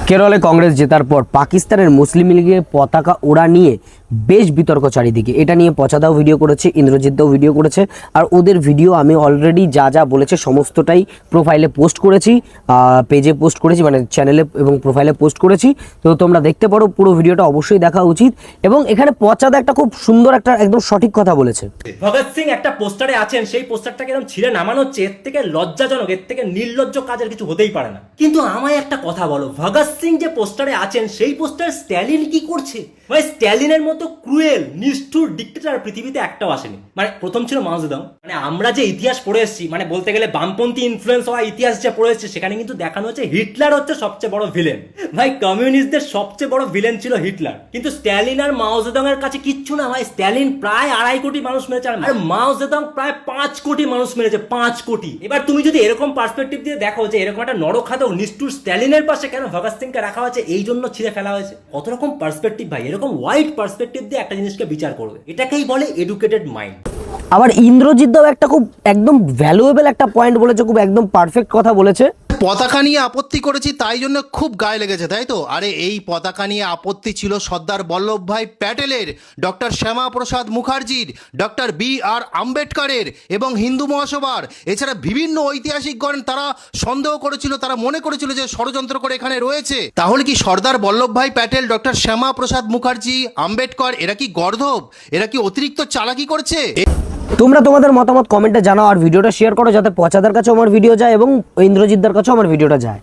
কেরলে কংগ্রেস জেতার পর পাকিস্তানের মুসলিম লীগের পতাকা ওড়া নিয়ে বেশ বিতর্ক চারিদিকে। এটা নিয়ে পচাদাও ভিডিও করেছে, ইন্দ্রজিৎদাও ভিডিও করেছে, আর ওদের ভিডিও আমি অলরেডি যা যা বলেছে সমস্তটাই প্রোফাইলে পোস্ট করেছি, পেজে পোস্ট করেছি, মানে চ্যানেলে এবং প্রোফাইলে পোস্ট করেছি। তো তোমরা দেখতে পারো, পুরো ভিডিওটা অবশ্যই দেখা উচিত। এবং এখানে পচাদা একটা খুব সুন্দর একটা একদম সঠিক কথা বলেছে। ভগৎ সিং একটা পোস্টারে আছেন, সেই পোস্টারটাকে এরকম ছিঁড়ে নামানো হচ্ছে, এর থেকে লজ্জাজনক, এর থেকে নির্লজ্জ কাজের কিছু হতেই পারে না। কিন্তু আমায় একটা কথা বলো, ভগৎ সিং যে পোস্টারে আছেন সেই পোস্টার স্ট্যালিন কি করছে? ভাই স্ট্যালিনের মতো ক্রুয়েল নিষ্ঠুর ডিক্টেটর পৃথিবীতে একটাও আসেনি। মানে প্রথম ছিল মাও জেদং। মানে আমরা যে ইতিহাস পড়ে এসেছি, মানে বলতে গেলে বামপন্থী ইনফ্লুয়েন্স হওয়া ইতিহাস যে পড়ে এসেছি, সেখানে কিন্তু দেখানো হচ্ছে হিটলার হচ্ছে সবচেয়ে বড় ভিলেন। ভাই কমিউনিস্টদের সবচেয়ে বড় ভিলেন ছিল হিটলার, কিন্তু স্ট্যালিন আর মাও জেদং এর কাছে কিচ্ছু না। ভাই স্ট্যালিন প্রায় 2.5 কোটি মানুষ মেরেছে, আর মাও জেদং প্রায় 5 কোটি মানুষ মেরেছে, 5 কোটি। এবার তুমি যদি এরকম পার্সপেক্টিভ দিয়ে দেখো যে এরকম একটা নরখাদক নিষ্ঠুর স্ট্যালিনের পাশে কেন ভগৎ সিংকে রাখা হয়েছে, এই জন্য ছিঁড়ে ফেলা হয়েছে। কত রকম পার্সপেক্টিভ ভাই, এরকম ওয়াইড পার্সপেক্টিভ দিয়ে একটা জিনিসকে বিচার করবে, এটাকেই বলে এডুকেটেড মাইন্ড। আবার ইন্দ্রজিৎদাও একটা খুব একদম ভ্যালুয়েবল একটা পয়েন্ট বলেছে, খুব একদম পারফেক্ট কথা বলেছে। পতাকা নিয়ে আপত্তি করেছি তাই জন্য খুব গায়ে লেগেছে, তাই তো? আরে এই পতাকা নিয়ে আপত্তি ছিল সর্দার বল্লভভাই প্যাটেলের, ডক্টর শ্যামাপ্রসাদ মুখার্জির, ডক্টর বি.আর. আম্বেদকরের এবং হিন্দু মহাসভার। এছাড়া বিভিন্ন ঐতিহাসিকগণ তারা সন্দেহ করেছিল, তারা মনে করেছিল যে ষড়যন্ত্র করে এখানে রয়েছে। তাহলে কি সর্দার বল্লভভাই প্যাটেল, ডক্টর শ্যামাপ্রসাদ মুখার্জি, আম্বেদকর এরা কি গর্ধব? এরা কি অতিরিক্ত চালাকি করছে? তোমরা তোমাদের মতামত কমেন্টে জানাও, আর ভিডিওটা শেয়ার করো যাতে পচাদার কাছেও আমার ভিডিও যায় এবং ইন্দ্রজিৎদার কাছেও আমার ভিডিওটা যায়।